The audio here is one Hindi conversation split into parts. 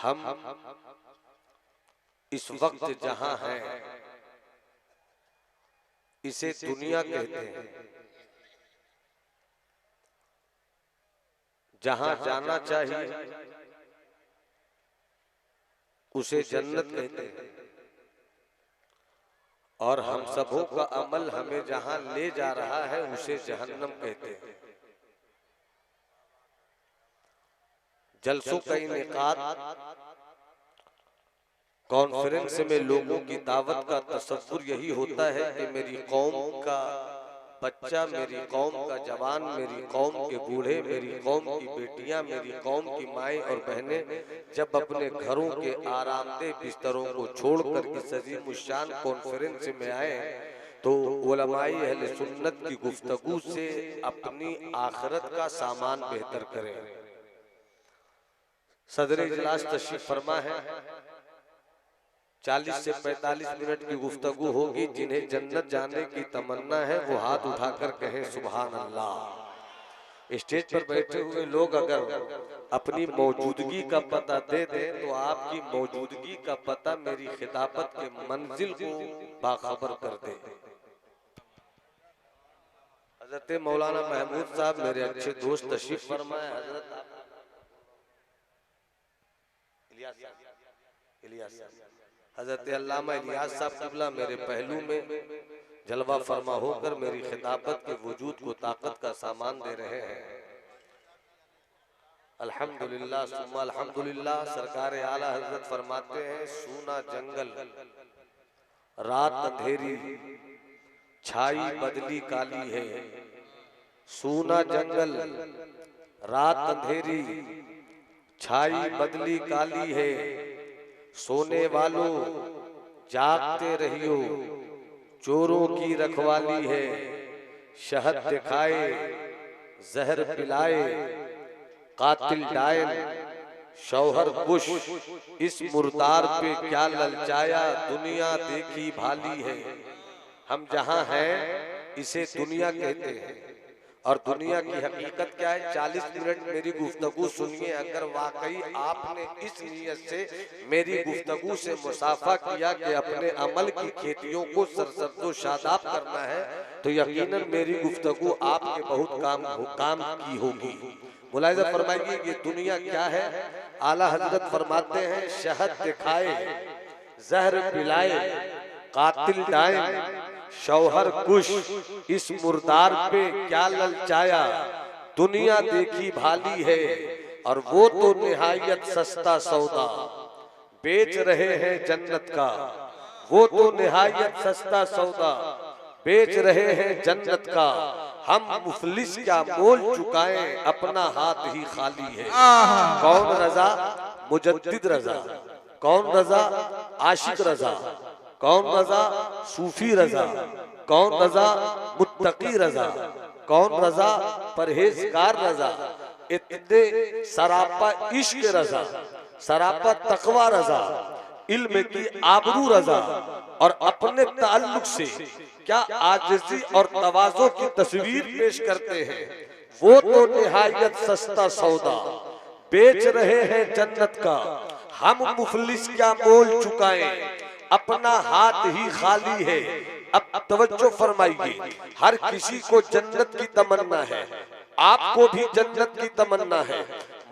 हम इस वक्त जहां हैं इसे दुनिया कहते हैं, जहां जाना चाहिए उसे जन्नत कहते हैं, और हम सबों का अमल हमें जहां ले जा रहा है उसे जहन्नम कहते हैं। जलसों का इनेकाद, कॉन्फ्रेंस में लोगों की दावत का तसव्वुर यही होता है कि मेरी कौम का बच्चा, मेरी कौम का जवान, मेरी कौम के बूढ़े, मेरी कौम की बेटियां, मेरी कौम की माएं और बहनें जब अपने घरों के आरामदेह बिस्तरों को छोड़कर इस अजीम शान कॉन्फ्रेंस में आए तो उलमाए अहले सुन्नत की गुफ्तगू से अपनी आखिरत का सामान बेहतर करें। सदर इजलास तशरीफ फरमा है, 40 से 45 मिनट की गुफ्तगू होगी। जिन्हें जन्नत जाने की तमन्ना है वो हाथ उठाकर कहें सुभान अल्लाह। स्टेज पर बैठे हुए लोग अगर अपनी मौजूदगी का पता दे दें तो आपकी मौजूदगी का पता मेरी खिताबत के मंजिल को बाखबर कर दे। हजरत मौलाना महमूद साहब मेरे अच्छे दोस्त तशरीफ फरमाए। हजरत अल्लामा इलियास साहब क़िबला मेरे पहलू में जलवा फरमा होकर मेरी खिताबत के वजूद को ताकत का सामान दे रहे हैं। अल्हम्दुलिल्लाह सुम्मा अल्हम्दुलिल्लाह। सरकार आला हजरत फरमाते हैं, सूना जंगल रात अंधेरी छाई बदली काली है। सूना जंगल रात अंधेरी छाई बदली काली है। सोने वालों जागते रहियो, चोरों की रखवाली है। शहद दिखाए जहर पिलाए, कातिल डायन शौहर कुश, इस मुर्दार पे क्या ललचाया, दुनिया देखी भाली है। हम जहां हैं इसे दुनिया कहते हैं, और दुनिया की हकीकत क्या है? 40 मिनट मेरी गुफ्तगू सुनिए। अगर वाकई आपने इस नीयत से मेरी गुफ्तगू से मुसाफा किया कि अपने अमल की खेतियों को सरसब्ज़ो शादाब करना है तो यकीनन मेरी गुफ्तगू आपके बहुत काम की होगी। मुलाहिज़ा फरमाइए ये दुनिया क्या है। आला हजरत फरमाते हैं, शहद दिखाए जहर पिलाए, कातिल डायन शौहर कुश, इस मुर्दार पे क्या ललचाया, दुनिया देखी भाली है। और वो तो निहायत सस्ता सौदा बेच रहे हैं जन्नत का। वो तो निहायत सस्ता सौदा बेच रहे हैं जन्नत का। हम मुफलिस क्या मोल चुकाएं, अपना हाथ ही खाली है। कौन रजा? मुजद्दिद रजा। कौन रजा? आशिक रजा। कौन रजा? सूफी रजा। कौन रजा? मुत्तकी रजा। कौन रजा? परहेजगार रजा। इत्ते सरापा इश्क रजा, सरापा तकवा रजा, इल्म की आबरू रजा, और अपने ताल्लुक से क्या आजिज़ी और तवाज़ो की तस्वीर पेश करते हैं। वो तो निहायत सस्ता सौदा बेच रहे हैं जन्नत का। हम मुफलिस क्या मोल चुकाएं, अपना हाथ ही खाली है। अब तवज्जो फरमाइए, हर किसी को जन्नत की तमन्ना है। आपको भी जन्नत की तमन्ना है,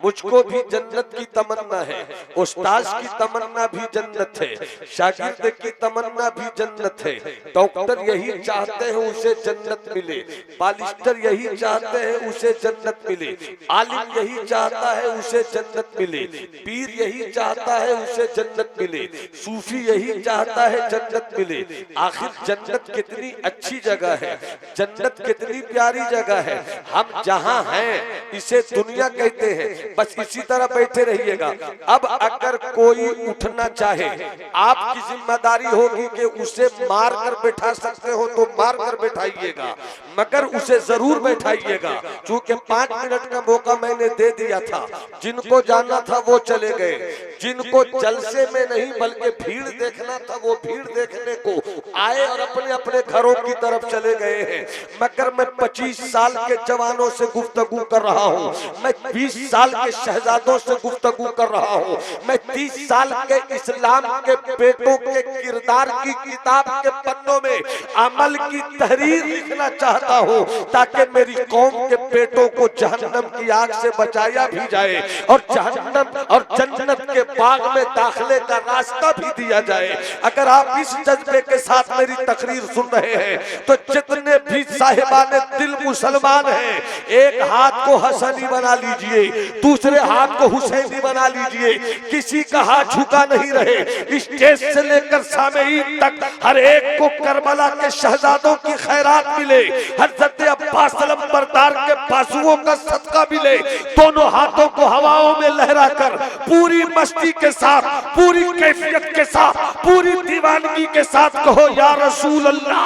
मुझको भी जन्नत की तमन्ना है, उस्ताद की तमन्ना भी जन्नत है, शागिर्द की तमन्ना भी जन्नत है। डॉक्टर यही चाहते हैं उसे जन्नत मिले, बालिस्टर यही चाहते हैं उसे जन्नत मिले, आलिम यही चाहता है उसे जन्नत मिले, पीर यही चाहता है उसे जन्नत मिले, सूफी यही चाहता है जन्नत मिले। आखिर जन्नत कितनी अच्छी जगह है, जन्नत कितनी प्यारी जगह है। हम जहां हैं इसे दुनिया कहते हैं। बस इसी तरह बैठे रहिएगा। अब अगर कोई उठना चाहे, आपकी जिम्मेदारी होगी कि उसे मार कर बैठा सकते हो तो मार कर बैठाइएगा, मगर उसे जरूर बैठाइएगा। क्योंकि 5 मिनट का मौका मैंने दे दिया था, जिनको जाना था वो चले गए। जिनको जलसे में नहीं बल्कि भीड़ देखना था वो भीड़ देखने को आए और अपने अपने घरों की तरफ चले गए हैं। मगर मैं 25 साल के जवानों से गुफ्तगू कर रहा हूँ, मैं 20 साल के शहजादों से गुफ्तगू कर रहा हूँ, मैं 30 साल के इस्लाम के बेटों के किरदार की किताब के पन्नों में अमल की तहरीर लिखना चाहता हूँ, ताकि मेरी कौम के बेटों को जहन्नम की आग से बचाया भी जाए और जहन्नम और जन्नत के बाग में दाखिले का रास्ता भी दिया जाए। अगर आप इस जज्बे के साथ मेरी तकरीर सुन रहे हैं तो जितने भी साहिबाने दिल मुसलमान हैं, एक हाथ को हसनी बना लीजिए, दूसरे हाथ को हुसैनी बना लीजिए, किसी का हाथ झुका नहीं रहे। स्टेज से लेकर सामईन तक हर एक को करबला के शहजादों की खैरात मिले, हज़रत अब्बास अलमबरदार के बाजुओं का सदका मिले। दोनों हाथों को हवाओं में लहराकर पूरी मस्ती के साथ, पूरी कैफियत के साथ, पूरी दीवानगी के साथ कहो या रसूल अल्लाह,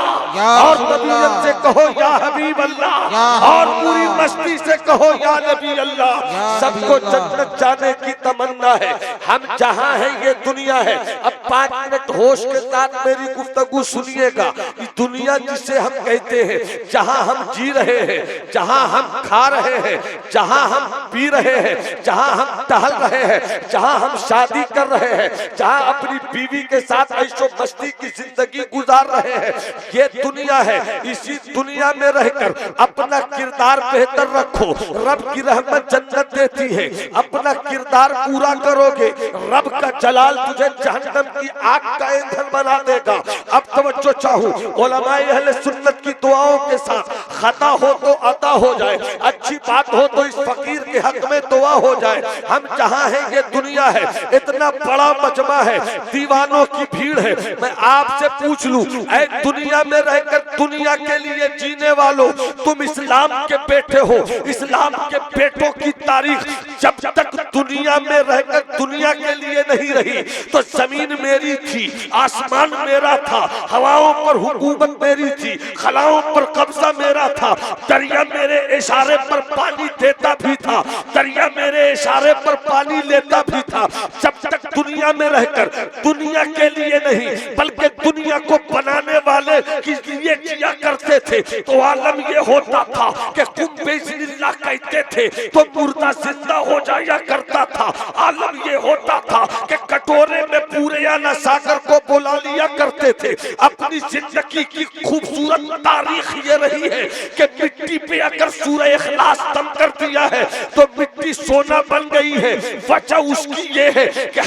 और तबीयत से कहो या हबीब अल्लाह, और पूरी मस्ती से कहो या नबी अल्लाह। सबको जन्नत जाने की तमन्ना है, हम जहां हैं ये दुनिया है। अब 5 मिनट होश के साथ मेरी गुफ्तगू सुनिएगा। ये दुनिया जिसे हम कहते हैं, जहां हम जी रहे हैं, जहां हम खा रहे हैं, जहां हम पी रहे हैं, जहां हम टहल रहे हैं, जहां हम शादी कर रहे हैं, जहां अपनी बीवी के साथ ऐशो मस्ती की जिंदगी गुजार रहे हैं, ये दुनिया है। इसी दुनिया में रहकर अपना किरदार बेहतर रखो, रब की रहमत जन्नत देती है। अपना किरदार पूरा करोगे, रब का जलाल तुझे जहन्नम की आग का ईंधन बना देगा। अब तवज्जो चाहूं, उलमाए अहले सुन्नत की दुआओं के साथ, खता हो तो अता हो जाए, अच्छी बात हो तो इस फकीर के हक में दुआ हो जाए। हम जहां हैं ये दुनिया है, इतना बड़ा मजमा है, दीवानों की भीड़ है। मैं आपसे पूछ लूं, ऐ दुनिया में रहकर दुनिया के लिए जीने वालों, तुम इस्लाम के बेटे हो, इस्लाम के बेटों की तारीख जब तक दुनिया में रहकर दुनिया के लिए नहीं रही तो जमीन मेरी थी, आसमान मेरा था, हवाओं पर हुकूमत मेरी थी, खलाओं पर कब्जा मेरा था, दरिया मेरे इशारे पर पानी देता भी था, दरिया मेरे इशारे पर पानी लेता भी था। जब तक दुनिया में रहकर दुनिया के लिए नहीं बल्कि दुनिया को बनाने वाले के लिए जिया करते थे तो आलम ये होता था कि कुम बेइज़्निल्लाह कहते थे तो मुर्दा जिंदा हो जाया करता था। आलम ये होता था कि कटोरे में पूरे या सागर को बुला लिया करते थे। अपनी जिंदगी की खूबसूरत तारीख ये रही है कि मिट्टी पे अगर सूरह इखलास दम कर दिया है तो मिट्टी सोना बन गई है। वजह उसकी ये है कि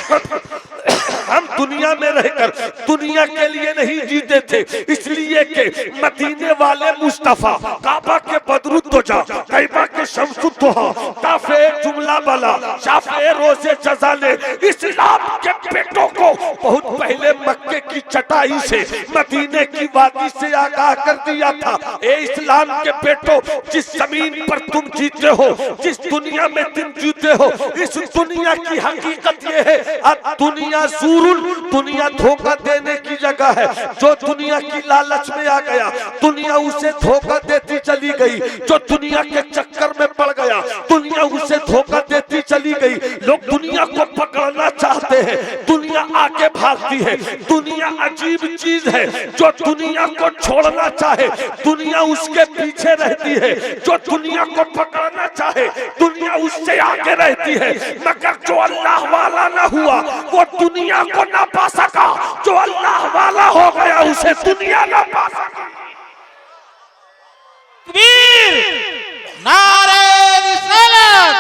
हम दुनिया में रहकर दुनिया के लिए नहीं जीते थे, इसलिए कि मदीने वाले मुस्तफा, काबा के बदरुद्दोजा, तैयबा के शम्सुद्दोहा, ताफे जुमला वाला, शाफे रोजे जज़ा ने इस्लाम के बेटों को बहुत पहले मक्के की चटाई से, मदीने की वादी से आगाह कर दिया था। ए इस्लाम के बेटों, जिस जमीन पर तुम जीते हो, जिस दुनिया में तुम जीते हो, इस दुनिया की हकीकत ये है, अब दुनिया दुनिया धोखा देने की जगह है। जो दुनिया की लालच में आ गया, दुनिया उसे धोखा देती चली गई। जो दुनिया के चक्कर में पड़ गया, दुनिया उसे धोखा देती चली गई। लोग दुनिया को पकड़ना चाहते हैं, दुनिया आगे भागती है। दुनिया अजीब चीज है, जो दुनिया को छोड़ना चाहे दुनिया उसके पीछे रहती है, जो दुनिया को पकड़ना चाहे दुनिया उससे आगे रहती है। मगर जो अल्लाह वाला न हुआ वो दुनिया को ना पा सका, जो अल्लाह वाला हो गया उसे दुनिया ना पा सका। तकबीर, नारे रिसालत,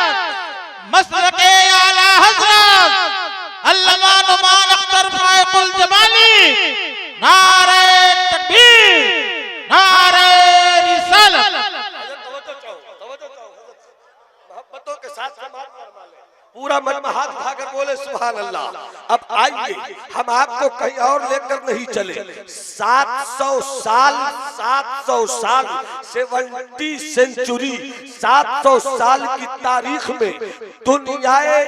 मसलके आला हज़रत अल्लामा नुमान अख्तर फायकुल जमाली, नारे तकबीर, नारे रिसालत। मोहब्बतों के साथ समाज पूरा मन हाथ उठाकर बोले सुभान अल्लाह। अब आइए हम आपको कहीं और लेकर नहीं चले। 700 साल 70 सेंचुरी 700 साल की तारीख में दुनियाए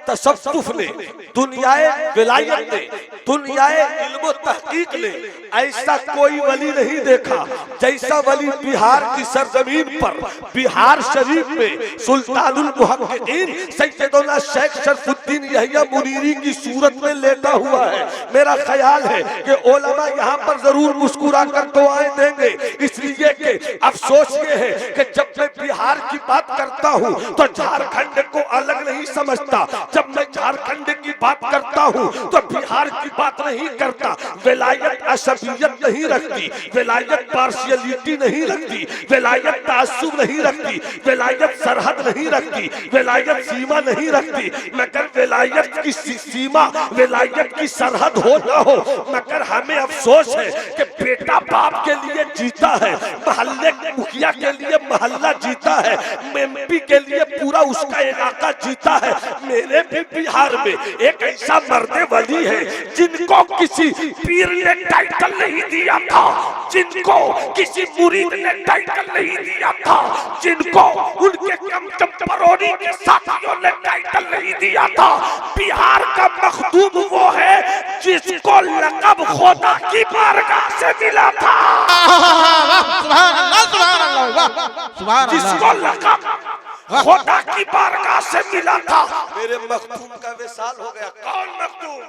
तसव्वुफ ने, दुनियाए विलायत ने, दुनियाए इल्म तहकीक ने ऐसा कोई वली नहीं देखा जैसा वली बिहार की सरजमीन पर बिहार शरीफ में सुल्तानुल मुहक्किकीन सैयदना शेख शरफुद्दीन यहिया मुनीरी की सूरत में लेटा हुआ है। मेरा ख्याल है कि उलमा यहाँ पर जरूर मुस्कुरा कर दुआएं देंगे, इसलिए कि अफसोस ये है कि जब मैं बिहार की बात करता हूँ तो झारखंड को अलग नहीं समझता, जब मैं झारखंड की बात करता हूँ तो बिहार की बात नहीं करता। विलायत असबियत नहीं रखती, विलायत पार्शियलिटी नहीं रखती, विलायत तासुब नहीं रखती, विलायत सरहद नहीं रखती, विलायत सीमा नहीं रखती। मगर विलायत की सीमा, विलायत की सरहद हो ना हो, मगर हमें अफसोस है कि बेटा बाप के लिए जीता है, मोहल्ले मुखिया के लिए मोहल्ला जीता है, एमपी के लिए पूरा उसका इलाका जीता है। मेरे भी बिहार में एक ऐसा मर्दे वली है जिनको किसी पीर ने टाइटल नहीं दिया था, जिनको किसी मुरीद ने टाइटल नहीं दिया था, जिनको उनके कंटेम्पोररी के साथियों ने टाइटल नहीं दिया था। बिहार का मखदूम वो है जिसको लक़ब खुदा की बारगाह से मिला था, जिसको लक़ब खुदा की बारगाह से मिला था। मेरे मखदूम का विसाल हो गया। कौन मखदूम?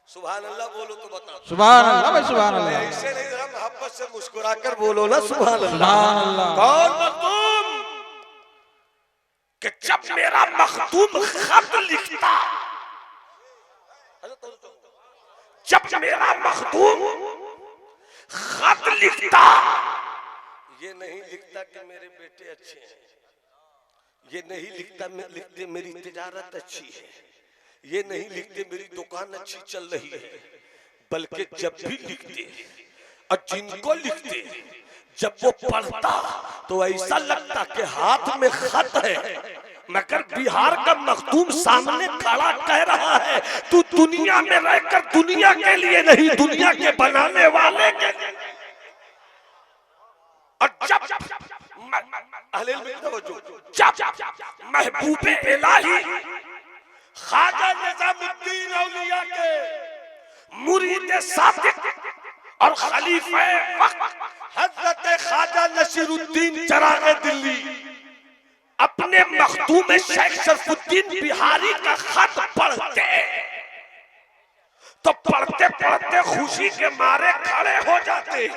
सुभान अल्लाह बोलो तो बताओ। सुभान अल्लाह भाई, सुभान अल्लाह। ऐसे नहीं जरा मोहब्बत से मुस्कुराकर बोलो ना सुभान अल्लाह। कौन मखदूम? कि जब मेरा मखदूम खत लिखता, जब मेरा मखदूम खत लिखता, ये नहीं लिखता कि मेरे बेटे अच्छे हैं, ये नहीं लिखते मेरी तिजारत अच्छी है, ये नहीं लिखते मेरी दुकान अच्छी चल रही है, बल्कि जब भी लिखते और जिनको लिखते जब वो पढ़ता तो ऐसा लगता कि हाथ में खत है। मगर बिहार का मखदूम सामने खड़ा कह रहा है तू दुनिया में रहकर दुनिया के लिए नहीं, दुनिया के बनाने वाले के लिए। और जब महबूबे इलाही ख्वाजा निजामुद्दीन औलिया के मुरीद सादिक और खलीफे वक्त हजरत ख्वाजा नसीरुद्दीन चरागे दिल्ली अपने मखदूम शेख शरफुद्दीन बिहारी का खत पढ़ते तो पढ़ते पढ़ते खुशी के मारे खड़े हो जाते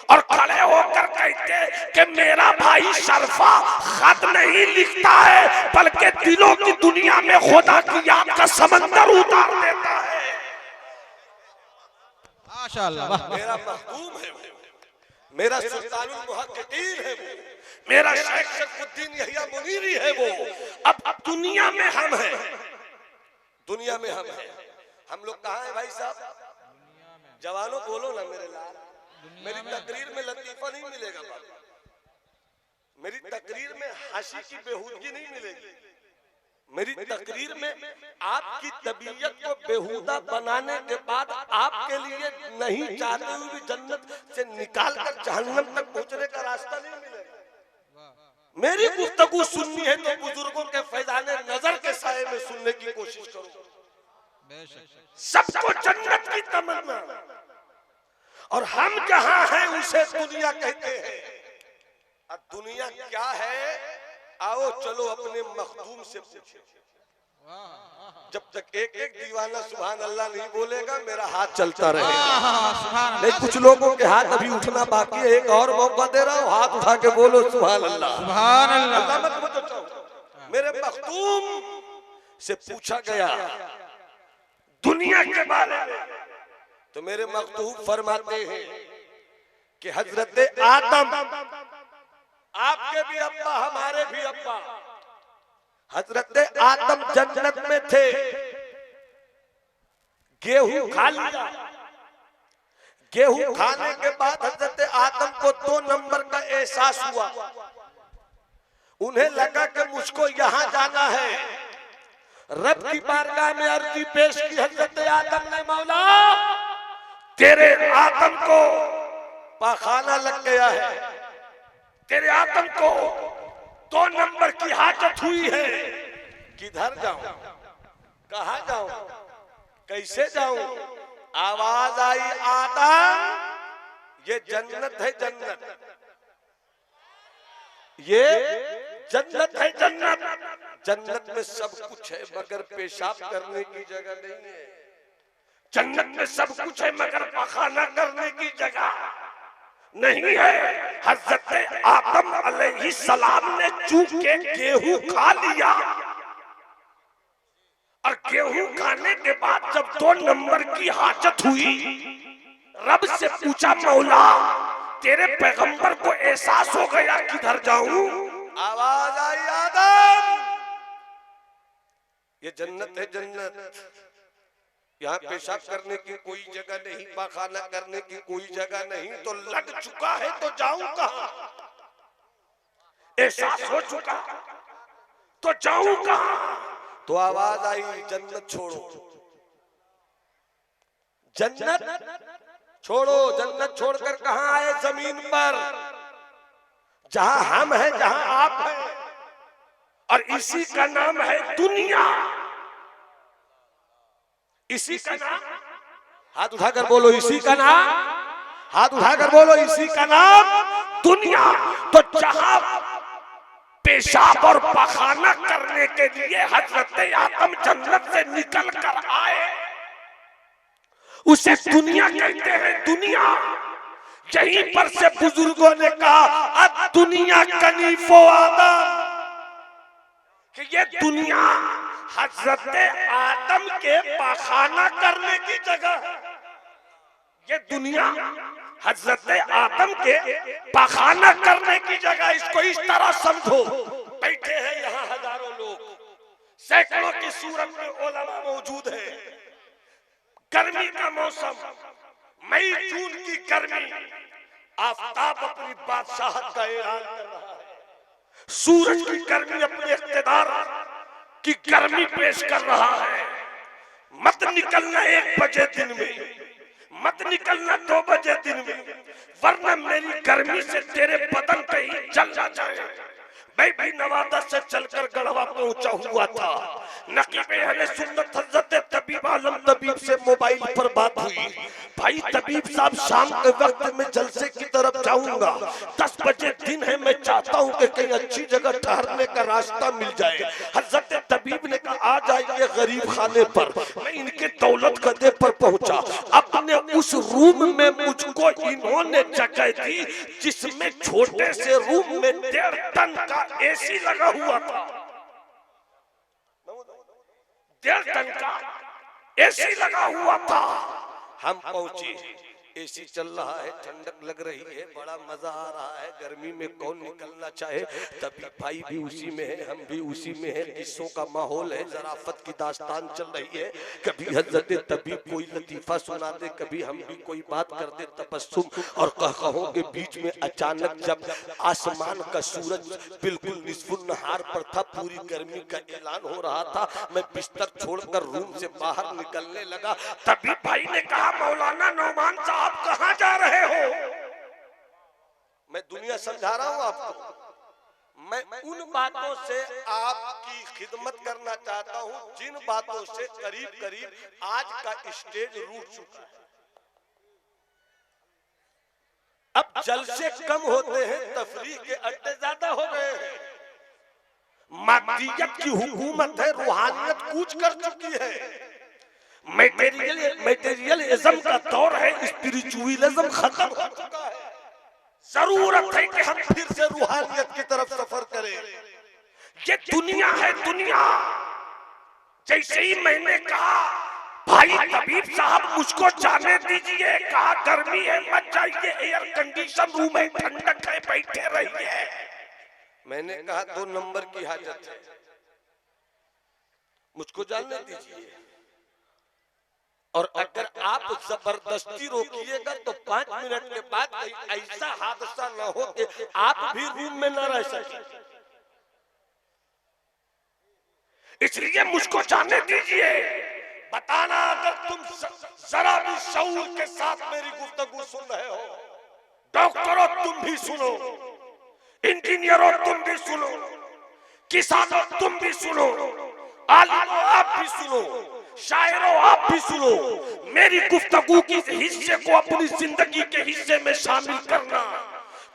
और खड़े होकर कहते कि मेरा भाई शरफा खत नहीं लिखता है बल्कि दिलों की दुनिया में खुदा की याद का समंदर उतार देता है। माशाअल्लाह। मेरा मखदूम है, मेरा सुल्तानुल मुहक्किकीन है, मेरा शेख शरफुद्दीन यहिया मुनीरी है वो। अब दुनिया में हम हैं, दुनिया में हम हैं। हम लोग कहाँ हैं भाई साहब? जवानों बोलो ना मेरे लाल। मेरी तकरीर में लतीफा नहीं मिलेगा बाबा, मेरी तकरीर में हंसी की बेहूदगी नहीं मिलेगी, मेरी तकरीर में आपकी तबीयत को बेहुदा बनाने के बाद आपके लिए नहीं चाहते हुए भी जन्नत से निकाल कर जहन्नम तक पहुंचने का रास्ता नहीं मिलेगा। मेरी गुफ्तगू सुननी है तो बुजुर्गों के फैजाने नजर के साए में सुनने की कोशिश करो। सबको जन्नत की तमन्ना, और हम जहां हैं उसे दुनिया कहते हैं। अब दुनिया क्या है? आओ चलो अपने मखदूम से पूछे। जब तक एक एक दीवाना सुभान अल्लाह नहीं बोलेगा मेरा हाथ चलता रहेगा। नहीं, कुछ लोगों के हाथ अभी उठना बाकी है, एक और मौका दे रहा हूँ, हाथ उठा के बोलो सुभान अल्लाह। सुभान अल्लाह। अल्लाह मत बताओ। मेरे मखदूम से पूछा गया दुनिया के बारे में तो मेरे मखदूम फरमाते हैं कि हजरत आदम, आपके भी अब्बा हमारे भी अब्बा, हजरत आदम जन्नत में थे, गेहूं खा लिया, गेहूं खाने के बाद हजरत आदम को 2 नंबर का एहसास हुआ। उन्हें लगा कि मुझको यहां जाना है। रब की बारगाह में अर्जी पेश की हजरत आदम ने, मौला तेरे आदम को पाखाना लग गया है, तेरे आदम को 2 नंबर की हाजत हुई है, किधर जाऊं, कहां जाऊं? कैसे जाऊं? आवाज आई आदम, ये जन्नत है जन्नत, ये जन्नत है जन्नत। जन्नत में सब कुछ है मगर पेशाब करने की जगह नहीं है। जन्नत में सब कुछ है मगर पखाना करने की जगह नहीं है। हजरत आदम अलैहिस्सलाम ने चूक के गेहूं खा लिया और गेहूं खाने के बाद जब 2 नंबर की हाजत हुई, रब से पूछा मौला तेरे पैगंबर को एहसास हो गया किधर जाऊं? आवाज आई आदम, ये जन्नत है जन्नत, यहाँ पेशाब करने की कोई जगह नहीं, पाखाना करने की कोई जगह नहीं, तो लग चुका है तो जाऊं कहां? एहसास हो चुका तो जाऊं कहां? तो आवाज आई जन्नत छोड़ो, जन्नत छोड़ो। जन्नत छोड़कर कहां आए? जमीन पर, जहां हम हैं, जहां आप हैं, और इसी का नाम है दुनिया। इसी का नाम, हाथ उठाकर बोलो इसी का नाम, हाथ उठाकर बोलो इसी का नाम दुनिया। तो जहां पेशाब और पखाना करने के लिए हजरत आदम जन्नत से निकल कर आए, उसे दुनिया कहते हैं। दुनिया, यहीं पर से बुजुर्गों ने कहा अब दुनिया कनीफो आदम, कि ये दुनिया हजरत आदम के पाखाना करने की जगह है। ये दुनिया हजरत आदम के पाखाना करने की जगह, इसको इस तरह समझो। बैठे हैं यहाँ हजारों लोग, सैकड़ों की सूरत में उलमा मौजूद है। गर्मी का मौसम, मई जून की गर्मी, आफताब अपनी बादशाहत का ऐलान कर रहा है। सूरज की गर्मी अपने इख्तिदार की गर्मी पेश कर रहा है। मत निकलना 1 बजे दिन में, मत निकलना 2 बजे दिन में, वरना मेरी गर्मी से तेरे बदन पे ही जल जाए। मैं भी नवादा से चलकर गढ़वा पहुंचा हुआ था। नकीब अहले सुन्नत हज़रत तबीब आलम तबीब से मोबाइल पर बात हुई, भाई तबीब साहब शाम के वक्त में जलसे की तरफ जाऊंगा, 10 बजे दिन है, मैं चाहता हूं कि कहीं अच्छी जगह ठहरने का रास्ता मिल जाए। हज़रत तबीब ने कहा आ जाइए गरीब खाने पर। मैं इनके दौलत गदे पर पहुंचा। अपने उस रूम में मुझको इन्होंने जगह दी जिसमें छोटे से रूम में 1.5 टन का एसी लगा हुआ था। 1.5 टन का एसी लगा हुआ था। हम पहुंचे, एसी चल रहा है, ठंडक लग रही है, बड़ा मजा आ रहा है। गर्मी में कौन निकलना चाहे। तभी भाई भी उसी में है, हम भी उसी में है। किस्सों का माहौल है, जराफत की दास्तान चल रही है। कभी हजरत तबीब कोई लतीफा सुना दे, कभी हम भी कोई बात कर दे तबस्सुम और कहकहों के बीच में। अचानक जब आसमान का सूरज बिल्कुल निस्फुन नहार पर था, पूरी गर्मी का ऐलान हो रहा था, मैं बिस्तर छोड़कर रूम से बाहर निकलने लगा। तभी भाई ने कहा मौलाना नौमान साहब आप कहां जा रहे हो? मैं दुनिया समझा रहा हूं आपको। मैं उन बातों से आपकी खिदमत करना चाहता हूं जिन बातों से करीब करीब आज का स्टेज रूठ चुका है। अब जलसे कम होते हैं, तफरीह के अड्डे ज्यादा हो गए हैं। मादियत की हुकूमत है, रूहानियत कूच कर चुकी है। मटेरियलिज्म का दौर है, स्पिरिचुअलिज्म खत्म हो चुका है। जरूरत है कि हम फिर से रूहानियत की तरफ सफर करें। ये दुनिया है दुनिया। जैसे ही मैंने कहा भाई तबीब साहब मुझको जाने दीजिए, कहा गर्मी है मत जाइए, एयर कंडीशन रूम है, ठंडक है, बैठे रहिए। मैंने कहा 2 नंबर की हाजत है, मुझको जाने दीजिए। और अगर आप जबरदस्ती रोकिएगा तो 5 मिनट के बाद ऐसा हादसा न हो कि आप भी रूम में न रह सके, इसलिए मुझको जाने दीजिए। बताना अगर तुम जरा भी शऊर के साथ मेरी गुफ्तगू सुन रहे हो। डॉक्टरों तुम भी सुनो, इंजीनियरों तुम भी सुनो, किसानों तुम भी सुनो, आलिमों आप भी सुनो। शायरों आप भी सुनो, मेरी गुफ्तगू की हिस्से को अपनी जिंदगी के हिस्से में शामिल करना।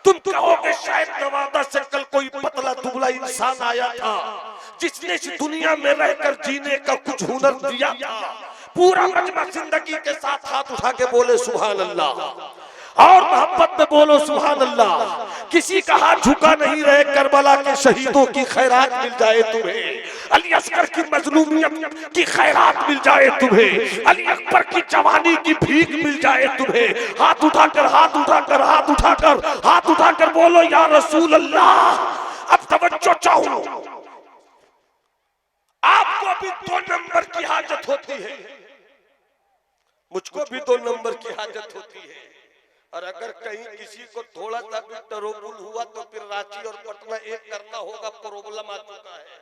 तुम कहोगे शायद नवादा से कल कोई पतला दुबला इंसान आया था जिसने इस दुनिया में रहकर जीने का कुछ हुनर दिया था। पूरा मजमा जिंदगी के साथ हाथ उठा के बोले सुभान अल्लाह, और मोहब्बत में बोलो सुभान अल्लाह। किसी का हाथ झुका नहीं रहे, करबला के शहीदों की खैरात मिल जाए तुम्हें, अली असगर की मजलूमियत की खैरात मिल जाए तुम्हें, अली अकबर की जवानी की भीख मिल जाए तुम्हें। हाथ उठाकर हाथ उठाकर हाथ उठाकर हाथ उठाकर बोलो या रसूल अल्लाह। अब तवज्जो चाहूं, आपको भी 2 नंबर की हाजत होती है, मुझको भी 2 नंबर की हाजत होती है। और अगर कहीं किसी को थोड़ा सा भी टरोबुल हुआ तो फिर रांची और पटना एक करना होगा, प्रॉब्लम आ चुका है।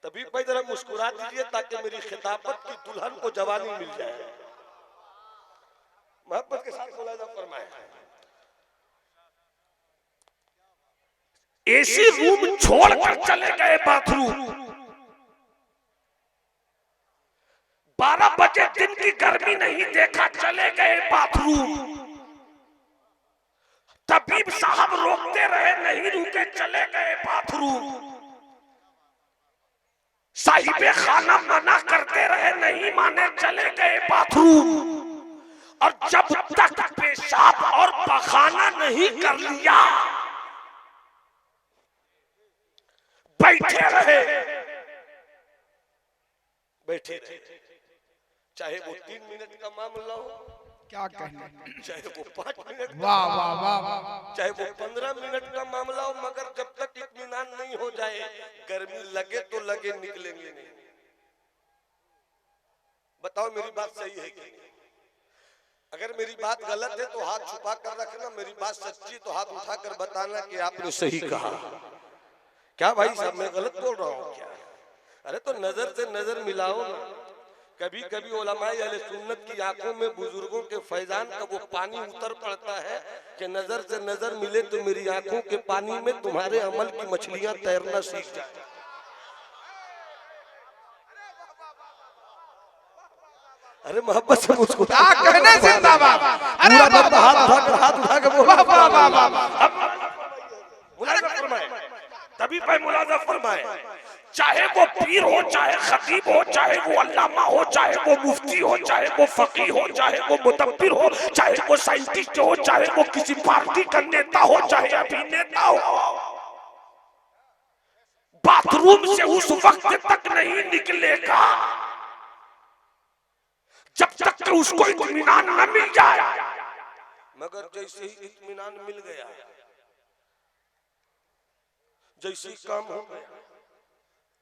तभी भाई जरा मुस्कुरा दीजिए ताकि मेरी खिताबत की दुल्हन को जवानी मिल जाए। मोहब्बत के साथ बोला जा फरमाए। एसी रूम छोड़कर चले गए बाथरूम, 12 बजे दिन की गर्मी नहीं देखा, चले गए बाथरूम। तबीब साहब रोकते रहे, नहीं रुके, चले गए बाथरूम। साहिबे खाना मना करते रहे, नहीं माने, चले गए बाथरूम। और जब तक पेशाब और पखाना नहीं कर लिया, बैठे रहे, बैठे रहे। चाहे वो 3 मिनट का मामला हो, क्या कहना, चाहे वो 5 मिनट, वाह वाह वाह, चाहे वो 15 मिनट का मामला हो, मगर जब तक इत्मीनान नहीं हो जाए, गर्मी लगे तो लगे, निकलेंगे नहीं। बताओ मेरी बात सही है कि नहीं? अगर मेरी बात गलत है तो हाथ छुपा कर रखना, मेरी बात सच्ची तो हाथ उठाकर बताना कि आपने सही कहा। क्या भाई साहब मैं गलत बोल रहा हूँ क्या? अरे तो नजर से नजर मिलाओ ना। कभी कभी उलमाए अहले सुन्नत की आंखों में बुजुर्गों के फैजान का वो पानी उतर पड़ता है कि नजर से नजर मिले तो मेरी आंखों के पानी में तुम्हारे अमल की मछलियां तैरना सीख जाए। अरे मोहब्बत से मुझको क्या कहने जिंदाबाद। अरे हाथ उठा के बोलो वाह वाह वाह, मुलाजा फरमाए, तभी भाई मुलाजा फरमाए। चाहे वो पीर हो, चाहे खतीब हो, चाहे वो अल्लामा हो, चाहे वो मुफ्ती हो, चाहे वो फकीह हो, चाहे वो मुदब्बिर हो, चाहे वो साइंटिस्ट हो, चाहे वो किसी पार्टी का नेता हो, चाहे अभिनेता हो, बाथरूम से उस वक्त तक नहीं निकलेगा जब तक कि उसको इत्मीनान न मिल जाए। मगर जैसे ही इत्मीनान मिल गया, जैसे ही काम हो गया,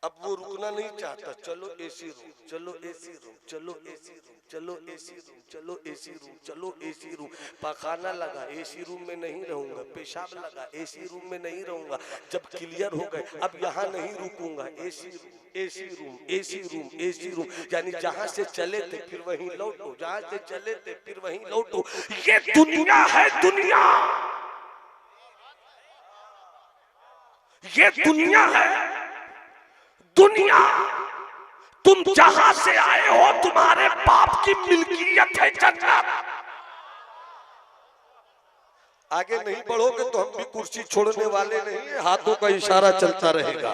अब वो रुकना नहीं चाहता। चलो एसी रूम, चलो एसी रूम, चलो एसी रूम, चलो एसी रूम, चलो एसी रूम, चलो एसी रूम। पखाना लगा, एसी रूम में नहीं रहूंगा। पेशाब लगा, एसी रूम में नहीं रहूंगा। जब क्लियर हो गए, अब यहाँ नहीं रुकूंगा। AC room, AC room, AC room, AC room, यानी जहां से चले थे फिर वहीं लौटो, जहां से चले थे फिर वहीं लौटो। ये दुनिया है, दुनिया, ये दुनिया है, दुनिया। तुम जहां से आए हो तुम्हारे बाप की मिल्कियत है जन्नत। आगे नहीं बढ़ोगे तो हम भी कुर्सी छोड़ने वाले नहीं, हाथों का इशारा चलता रहेगा।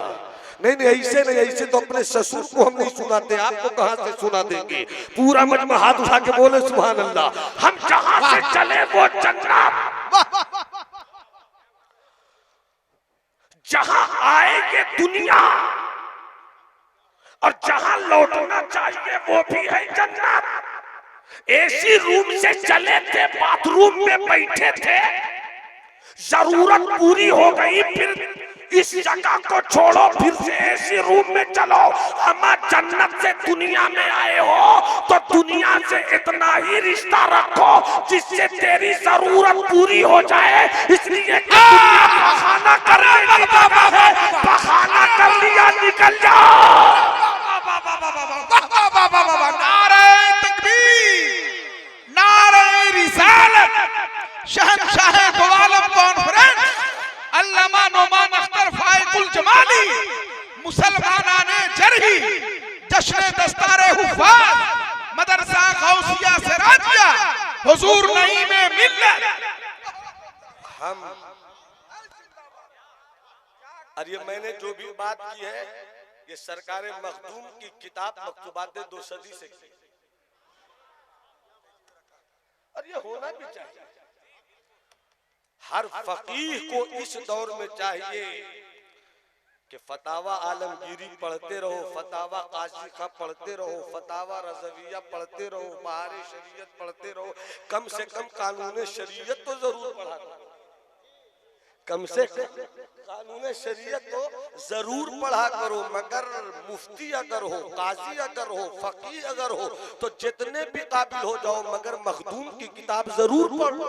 नहीं नहीं, ऐसे नहीं, ऐसे तो अपने ससुर को हम नहीं सुनाते, आपको कहां से सुना देंगे। पूरा मजमा हाथ उठा के बोले सुभान अल्लाह। हम जहां से चले वो जन्नत, जहां आएंगे दुनिया, और जहां लौटना चाहिए वो भी है जन्नत। एसी रूम से चले थे, बाथरूम में बैठे थे, जरूरत पूरी हो गई, फिर इस जगह को छोड़ो, फिर से एसी रूम में चलो। अमा जन्नत से दुनिया में आए हो तो दुनिया से इतना ही रिश्ता रखो जिससे तेरी जरूरत पूरी हो जाए। इसलिए बहाना करने की जगह है, बहाना कर लिया, निकल जाओ। नारे तकबीर, नारे रिसालत, शहंशाह दो आलम कॉन्फ्रेंस, अल्लामा नोमान अख्तर फाइकुल जमाली, मुसलमानाने जरही जश्न दस्तारे हुफाज मदरसा गौसिया से राजिया हुजूर नहीं में मिल्लत। हम और ये मैंने जो भी बात की है ये सरकार मखदूम की किताब मकतूबात 2 सदी से की और ये होना भी चाहिए। हर फकीह को इस दौर में चाहिए कि फतावा आलमगीरी पढ़ते रहो, फतावा काजी का पढ़ते रहो, फतावा रज़विया पढ़ते रहो, बहारे शरीयत पढ़ते रहो, कम से कम कानून शरीयत तो जरूर पढ़ा करो, कम से कम कानून शरीयत तो जरूर पढ़ा करो। मगर मुफ्ती अगर हो, काजी अगर हो, फकीह अगर हो तो जितने भी काबिल हो जाओ मगर मखदूम की किताब जरूर पढ़ो।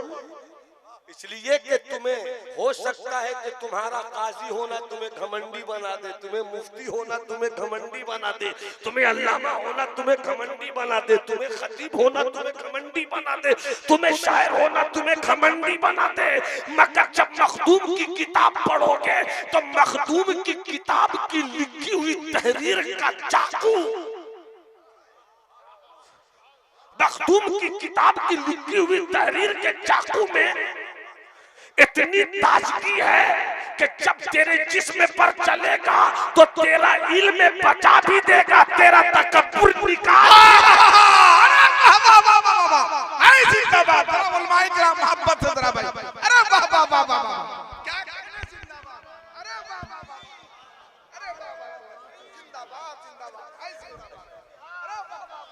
इसलिए कि तुम्हें हो सकता है कि तुम्हारा काजी होना तुम्हें घमंडी बना दे, तुम्हें मुफ्ती होना तुम्हें घमंडी बना दे, तुम्हें अल्लामा होना तुम्हें घमंडी बना दे, तुम्हें खतीब होना तुम्हें घमंडी बना दे, तुम्हें शायर होना तुम्हें घमंडी बना दे। मगर जब मखदूम की किताब पढ़ोगे तो मखदूम की किताब की लिखी हुई तहरीर का चाकू, मखदूम की किताब की लिखी हुई तहरीर के चाकू में इतनी ताजगी है कि जब तेरे जिस्म पर चलेगा तो तेरा इल्म बचा भी देगा, तेरा तकब्बुर निकाल। जिंदाबाद उलमाए किराम मोहब्बत से जरा भाई, अरे वाह वाह वाह वाह वाह, क्या कहने जिंदाबाद, अरे वाह वाह वाह, अरे वाह वाह जिंदाबाद जिंदाबाद, हाय जिंदाबाद, अरे वाह वाह वाह।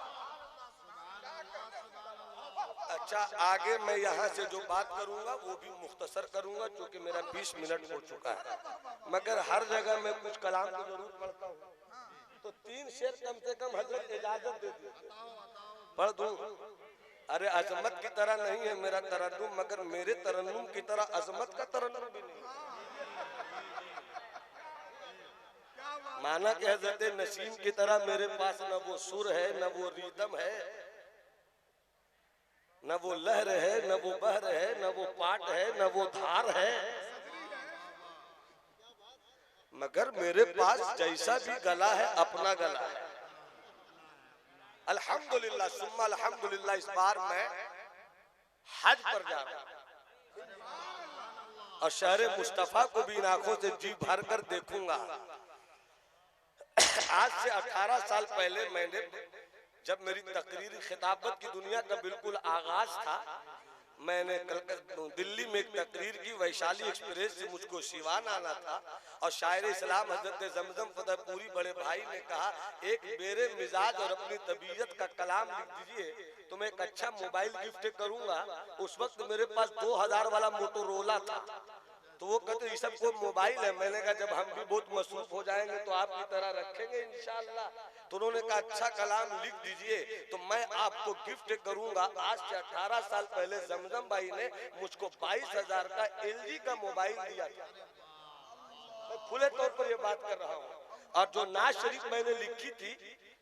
अच्छा आगे मैं यहाँ से जो बात करूंगा वो भी मुख्तसर करूंगा क्योंकि मेरा 20 मिनट हो चुका है। मगर हर जगह मैं कुछ कलाम को जरूर पढ़ता हूँ तो 3 शेर कम से कम हजरत इजाजत दे दी पढ़ दूं। अरे अजमत की तरह नहीं है मेरा तरन्नुम, मगर मेरे तरन्नुम की तरह अजमत का तरन्नुम भी नहीं। माना कि हजरत नसीम की तरह मेरे पास न वो सुर है, न वो रिदम है, न वो लहर है, न वो बहर है, न वो पाट है, न वो धार है, मगर मेरे पास जैसा भी गला है अपना गला है। अल्हम्दुलिल्लाह सुम्मा अल्हम्दुलिल्लाह इस बार मैं हज पर जा रहा हूं और शहर मुस्तफा को भी इन आंखों से जी भर कर देखूंगा। आज से 18 साल पहले मैंने जब मेरी तकरीरी खिताबत की दुनिया का बिल्कुल आगाज था, मैंने दिल्ली में एक तकरीर की, वैशाली एक्सप्रेस से मुझको सिवान आना था और शायर इस्लाम हजरत जमजम फतेहपुरी बड़े भाई ने कहा एक मेरे मिजाज और अपनी तबीयत का कलाम लिख दीजिए तो मैं एक अच्छा मोबाइल गिफ्ट करूंगा। उस वक्त मेरे पास 2000 वाला मोटोरोला था तो वो कहते ये सब को मोबाइल है। मैंने कहा जब हम भी बहुत मसरूफ हो जाएंगे तो आपकी तरह रखेंगे इंशाअल्लाह। तो उन्होंने कहा अच्छा कलाम लिख दीजिए तो मैं आपको गिफ्ट करूंगा। आज से 18 साल पहले जमजम भाई ने मुझको 22,000 का LG का मोबाइल दिया था। मैं खुले तौर पर ये बात कर रहा हूँ। और जो नाज शरीफ मैंने लिखी थी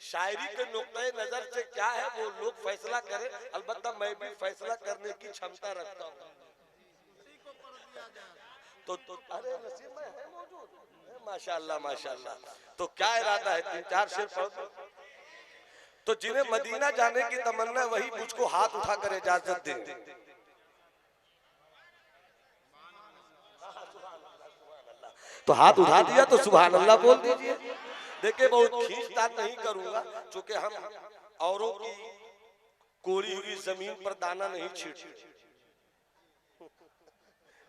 शायरी के नुक्ते नजर से क्या है वो लोग फैसला करें, अलबत्ता मैं भी फैसला करने की क्षमता रखता हूँ। तो अरे नसीब में है मौजूद, माशाअल्लाह माशाअल्लाह। तो क्या इरादा है 3-4 शेर पढ़ दो। तो जिन्हें मदीना जाने की तमन्ना वही मुझको हाथ उठाकर इजाजत दें। तो हाथ उठा दिया तो सुभान अल्लाह बोल दीजिए। देखिए बहुत खींचतान नहीं करूंगा क्योंकि हम औरों की कोरी हुई जमीन पर दाना नहीं छींटते,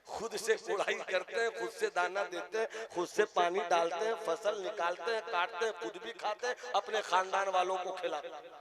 खुद से कुड़ाई करते हैं, खुद से दाना देते हैं, खुद से पानी डालते हैं, फसल निकालते हैं, काटते हैं, खुद भी खाते हैं, अपने खानदान वालों को खिलाते हैं।